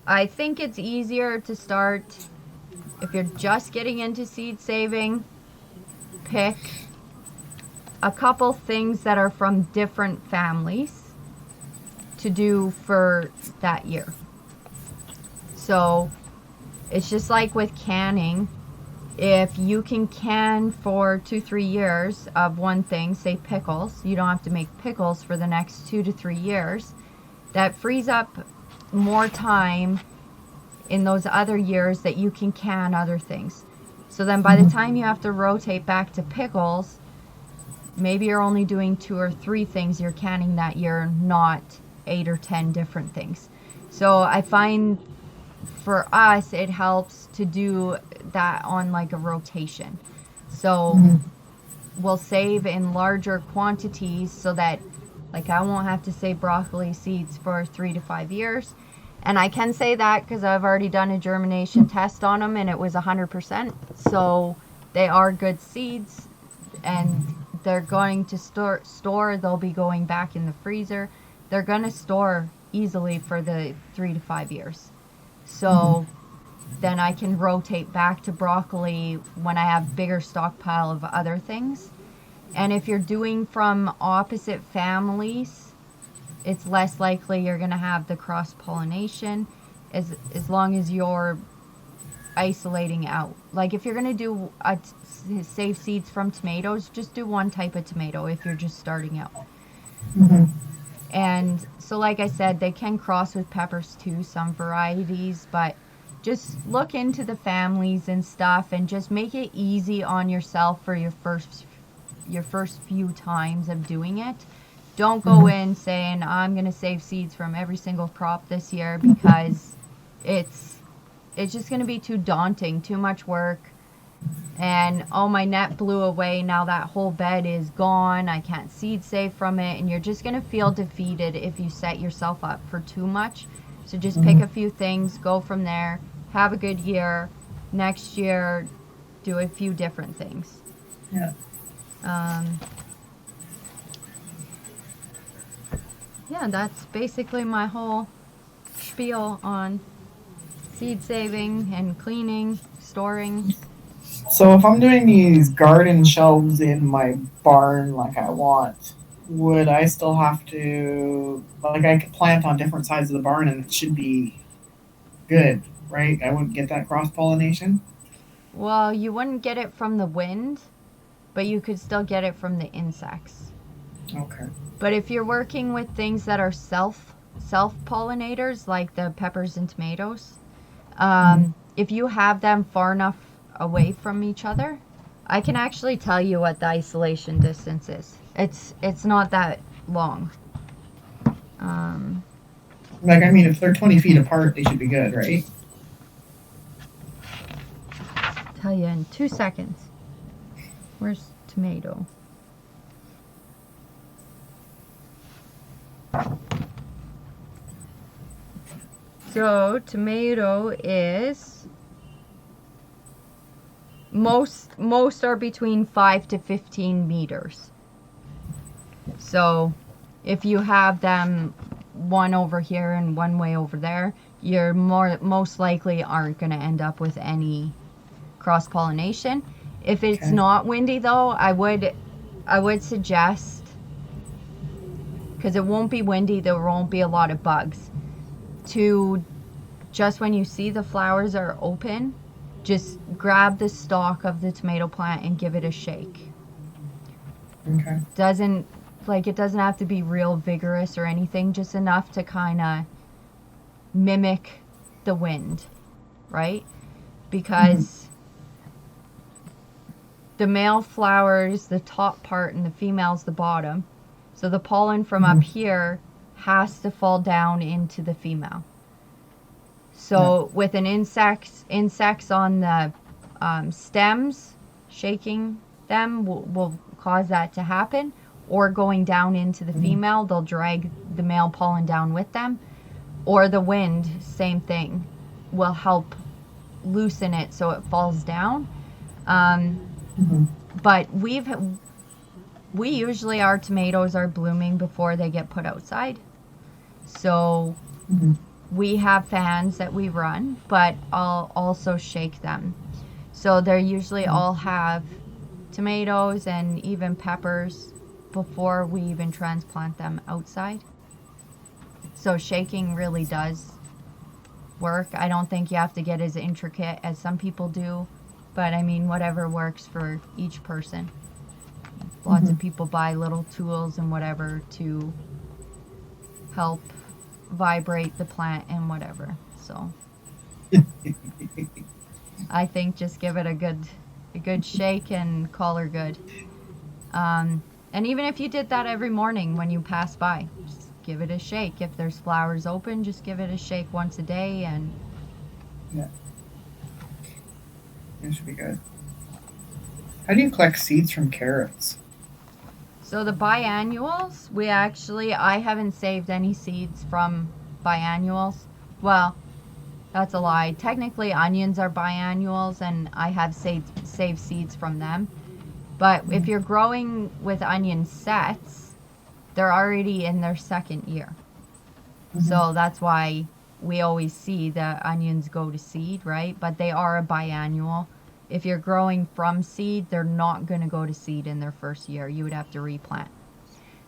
I think it's easier to start if you're just getting into seed saving. Pick a couple things that are from different families to do for that year. So it's just like with canning. If you can can for 2-3 years of one thing, say pickles, you don't have to make pickles for the next 2 to 3 years. That frees up more time in those other years that you can can other things. So then by the time you have to rotate back to pickles, maybe you're only doing 2 or 3 things you're canning that year, not 8 or 10 different things. So I find for us it helps to do that on like a rotation. So we'll save in larger quantities so that, like, I won't have to save broccoli seeds for 3 to 5 years. And I can say that because I've already done a germination test on them and it was 100%. So they are good seeds, and they're going to store. They'll be going back in the freezer. They're going to store easily for the 3 to 5 years. So then I can rotate back to broccoli when I have bigger stockpile of other things. And if you're doing from opposite families, it's less likely you're going to have the cross-pollination as long as you're isolating out. Like if you're going to do save seeds from tomatoes, just do one type of tomato if you're just starting out. And so like I said, they can cross with peppers too, some varieties, but just look into the families and stuff and just make it easy on yourself for your first few times of doing it. Don't go in saying, I'm going to save seeds from every single crop this year, because it's just going to be too daunting, too much work. And, oh, my net blew away, now that whole bed is gone, I can't seed save from it. And you're just going to feel defeated if you set yourself up for too much. So just pick a few things, go from there, have a good year. Next year, do a few different things. Yeah. Yeah, that's basically my whole spiel on seed saving and cleaning, storing. So if I'm doing these garden shelves in my barn like I want, would I still have to, like, I could plant on different sides of the barn and it should be good, right? I wouldn't get that cross pollination. Well, you wouldn't get it from the wind, but you could still get it from the insects. Okay. But if you're working with things that are self pollinators, like the peppers and tomatoes, if you have them far enough away from each other, I can actually tell you what the isolation distance is. It's not that long. Like, I mean, if they're 20 feet apart, they should be good, right? Tell you in 2 seconds. Where's tomato? So tomato is most are between 5 to 15 meters. So if you have them one over here and one way over there, you're most likely aren't going to end up with any cross pollination. If it's Okay. not windy though, I would suggest, because it won't be windy, there won't be a lot of bugs, to just when you see the flowers are open, just grab the stalk of the tomato plant and give it a shake. Okay. It doesn't have to be real vigorous or anything, just enough to kind of mimic the wind, right? Because the male flowers the top part and the females the bottom. So the pollen from up here has to fall down into the female. So with an insects on the stems, shaking them will cause that to happen, or going down into the female, they'll drag the male pollen down with them, or the wind, same thing, will help loosen it so it falls down. But we usually, our tomatoes are blooming before they get put outside. So we have fans that we run, but I'll also shake them. So they usually all have tomatoes and even peppers before we even transplant them outside. So shaking really does work. I don't think you have to get as intricate as some people do, but I mean, whatever works for each person. Lots of people buy little tools and whatever to help vibrate the plant and whatever. So I think just give it a good shake and call her good. And even if you did that every morning when you pass by, just give it a shake. If there's flowers open, just give it a shake once a day, and Yeah. It should be good. How do you collect seeds from carrots? so the biannuals, I haven't saved any seeds from biannuals. Well, that's a lie. Technically, onions are biannuals, and I have saved seeds from them. But if you're growing with onion sets, they're already in their second year. So that's why we always see the onions go to seed, right? But they are a biannual. If you're growing from seed, they're not going to go to seed in their first year. You would have to replant.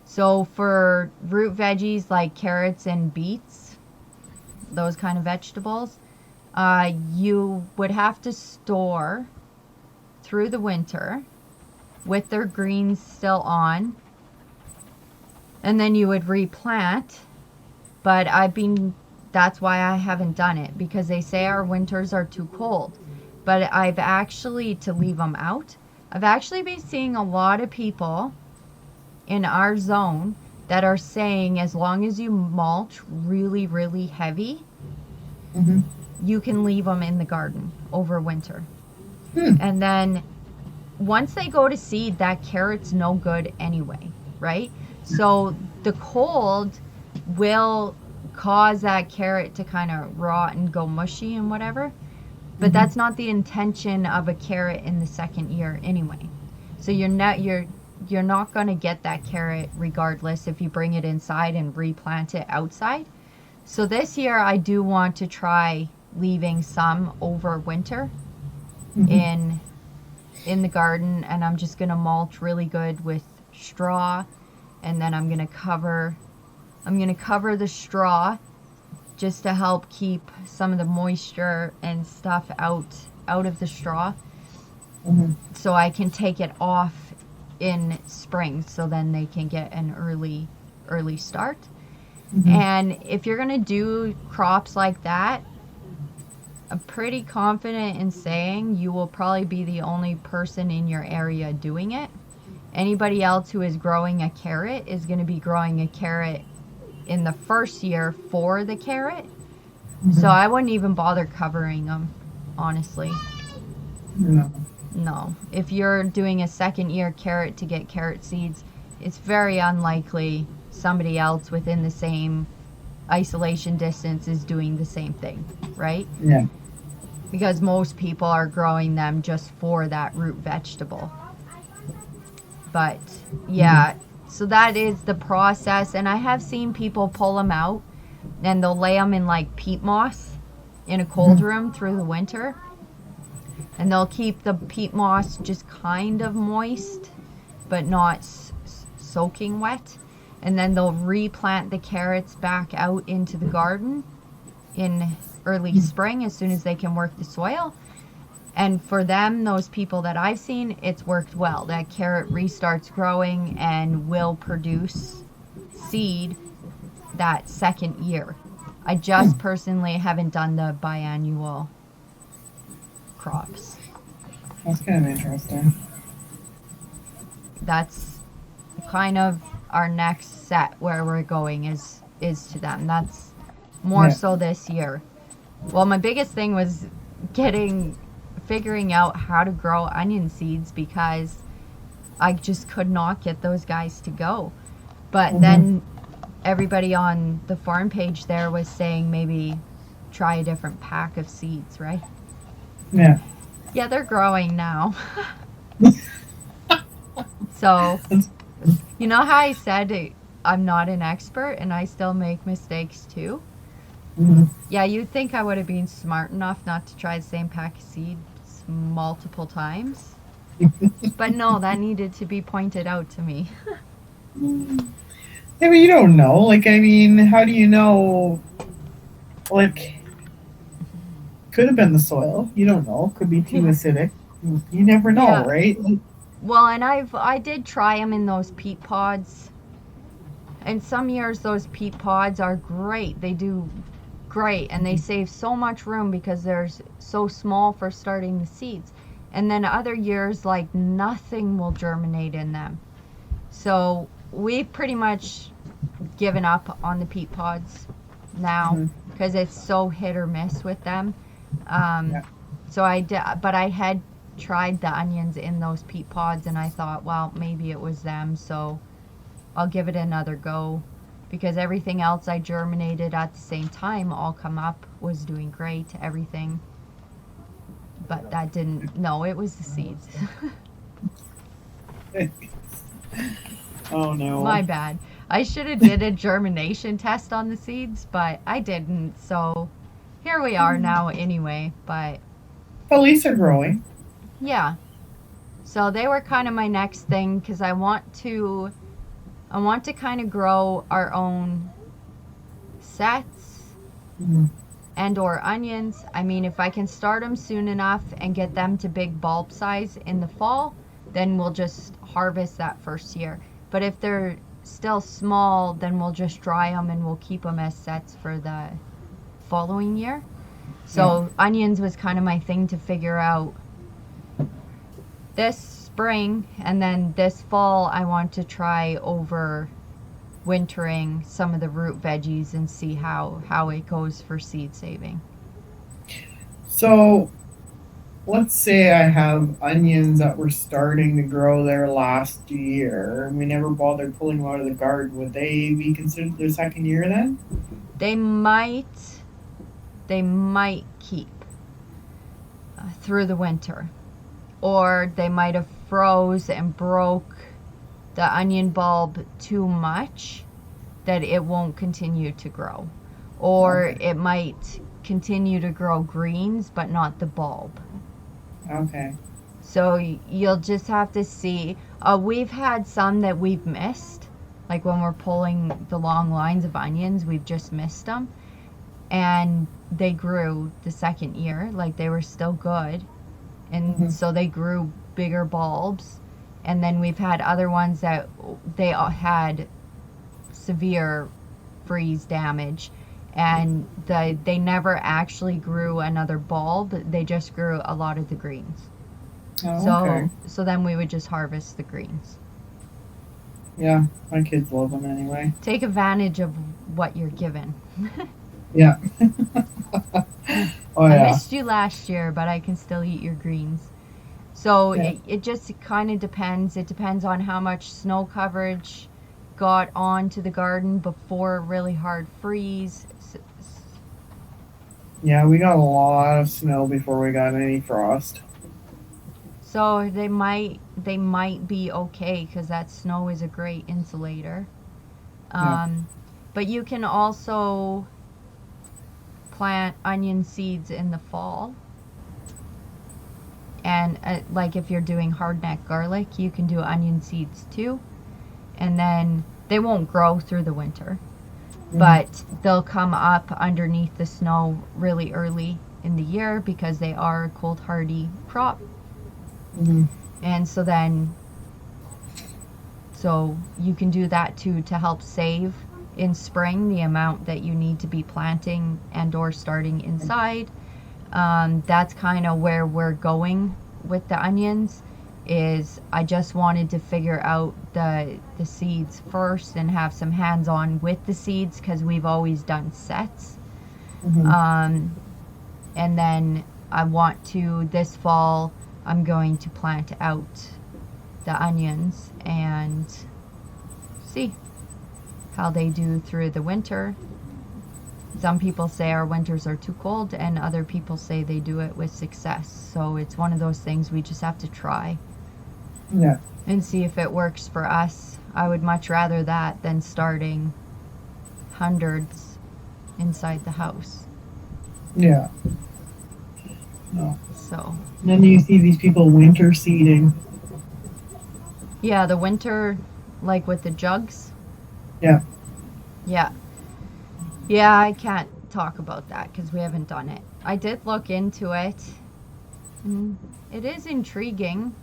So for root veggies like carrots and beets, those kind of vegetables, you would have to store through the winter with their greens still on, and then you would replant. But that's why I haven't done it, because they say our winters are too cold. But I've actually, to leave them out, I've actually been seeing a lot of people in our zone that are saying as long as you mulch really, really heavy, you can leave them in the garden over winter. And then once they go to seed, that carrot's no good anyway, right? So the cold will cause that carrot to kind of rot and go mushy and whatever. But that's not the intention of a carrot in the second year anyway. So you're you're not going to get that carrot regardless if you bring it inside and replant it outside. So this year I do want to try leaving some over winter in the garden, and I'm just going to mulch really good with straw, and then I'm going to cover the straw just to help keep some of the moisture and stuff out of the straw, so I can take it off in spring, so then they can get an early start. And if you're going to do crops like that, I'm pretty confident in saying you will probably be the only person in your area doing it. Anybody else who is growing a carrot is going to be growing a carrot in the first year for the carrot. So I wouldn't even bother covering them, honestly. No. If you're doing a second year carrot to get carrot seeds, it's very unlikely somebody else within the same isolation distance is doing the same thing, right? Yeah. Because most people are growing them just for that root vegetable. But yeah, so that is the process. And I have seen people pull them out and they'll lay them in like peat moss in a cold room through the winter. And they'll keep the peat moss just kind of moist, but not soaking wet. And then they'll replant the carrots back out into the garden in early spring as soon as they can work the soil. And for them, those people that I've seen, it's worked well. That carrot restarts growing and will produce seed that second year. I just personally haven't done the biannual crops. That's kind of interesting. That's kind of our next set where we're going is to them. That's more so this year. Well, my biggest thing was figuring out how to grow onion seeds, because I just could not get those guys to go. But then everybody on the farm page there was saying maybe try a different pack of seeds, right? Yeah. Yeah, they're growing now. So, you know how I said I'm not an expert and I still make mistakes too? Yeah, you'd think I would have been smart enough not to try the same pack of seeds multiple times. But no, that needed to be pointed out to me. Yeah, but you don't know. Like, I mean, how do you know? Like, could have been the soil. You don't know. Could be too acidic. You never know, Yeah. right? Well, and I did try them in those peat pods. And some years those peat pods are great. They do great, and they save so much room because they're so small for starting the seeds. And then other years, like, nothing will germinate in them. So we've pretty much given up on the peat pods now because it's so hit or miss with them. So but I had tried the onions in those peat pods, and I thought, well, maybe it was them, so I'll give it another go, because everything else I germinated at the same time all come up, was doing great, everything. But that didn't, no, it was the seeds. Oh no. My bad. I should have did a germination test on the seeds, but I didn't, so here we are now anyway. But At least they're growing. yeah, so they were kind of my next thing, because I want to kind of grow our own sets and or onions. I mean, if I can start them soon enough and get them to big bulb size in the fall, then we'll just harvest that first year. But if they're still small, then we'll just dry them and we'll keep them as sets for the following year. So onions was kind of my thing to figure out this spring, and then this fall I want to try over wintering some of the root veggies and see how it goes for seed saving. So, let's say I have onions that were starting to grow there last year, and we never bothered pulling them out of the garden. Would they be considered their second year then? They might keep through the winter, or they might have froze and broke the onion bulb too much that it won't continue to grow. Or Okay. it might continue to grow greens, but not the bulb. Okay. So you'll just have to see. We've had some that we've missed. Like when we're pulling the long lines of onions, we've just missed them. And they grew the second year. Like they were still good. And so they grew bigger bulbs. And then we've had other ones that they all had severe freeze damage. And they never actually grew another bulb. They just grew a lot of the greens. Oh, okay. So then we would just harvest the greens. Yeah, my kids love them anyway. Take advantage of what you're given. Yeah. Oh I yeah. missed you last year, but I can still eat your greens. So Yeah. it just kind of depends. It depends on how much snow coverage got onto the garden before a really hard freeze. Yeah, we got a lot of snow before we got any frost. So they might be okay because that snow is a great insulator. Yeah. But you can also plant onion seeds in the fall. And like if you're doing hardneck garlic, you can do onion seeds too. And then they won't grow through the winter, but they'll come up underneath the snow really early in the year because they are a cold hardy crop. Mm-hmm. And so you can do that too to help save in spring the amount that you need to be planting and or starting inside. That's kind of where we're going with the onions. Is I just wanted to figure out the seeds first and have some hands-on with the seeds because we've always done sets. Mm-hmm. And then I want to, this fall, I'm going to plant out the onions and see how they do through the winter. Some people say our winters are too cold, and other people say they do it with success. So it's one of those things we just have to try. Yeah. And see if it works for us. I would much rather that than starting hundreds inside the house. Yeah. No. So And then you see these people winter seeding. yeah, the winter, like with the jugs. Yeah. Yeah. Yeah, I can't talk about that because we haven't done it. I did look into it. It is intriguing.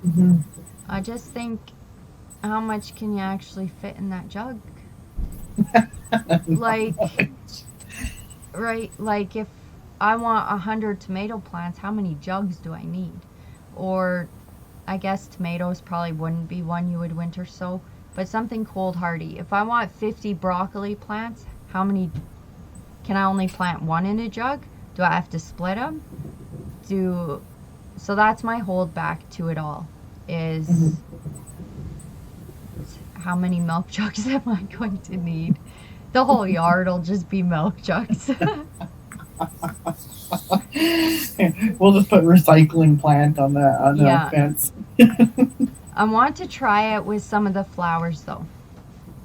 Mm-hmm. I just think, how much can you actually fit in that jug? Like, right, like if I want 100 tomato plants, how many jugs do I need? Or I guess tomatoes probably wouldn't be one you would winter sow, but something cold hardy. If I want 50 broccoli plants, how many can I only plant one in a jug? Do I have to split them? So that's my holdback to it all, is how many milk jugs am I going to need? The whole yard will just be milk jugs. We'll just put recycling plant on the Yeah. fence. I want to try it with some of the flowers though.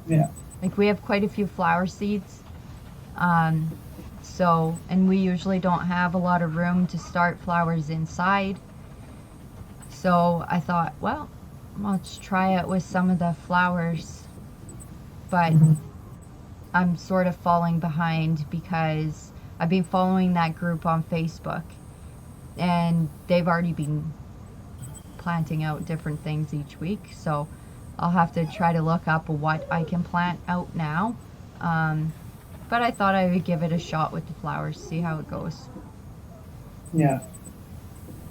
Yeah. Like we have quite a few flower seeds. And we usually don't have a lot of room to start flowers inside. So I thought, well, let's try it with some of the flowers. But I'm sort of falling behind because I've been following that group on Facebook and they've already been planting out different things each week. So I'll have to try to look up what I can plant out now. But I thought I would give it a shot with the flowers, see how it goes. Yeah.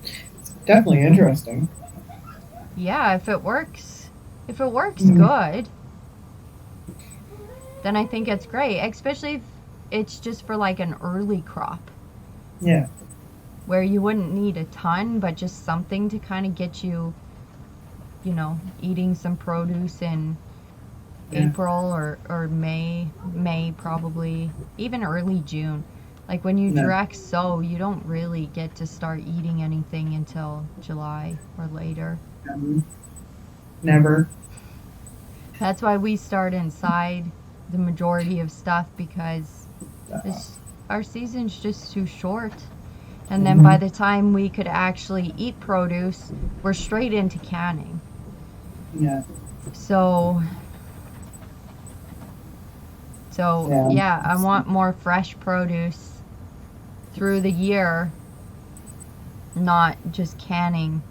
It's definitely interesting. Yeah, if it works good, then I think it's great, especially if it's just for like an early crop. Yeah. Where you wouldn't need a ton, but just something to kind of get you, eating some produce in April or May probably, even early June. Like when you direct sow, you don't really get to start eating anything until July or later. Never. That's why we start inside the majority of stuff, because our season's just too short. And then by the time we could actually eat produce, we're straight into canning. Yeah. So yeah, I want more fresh produce through the year, not just canning.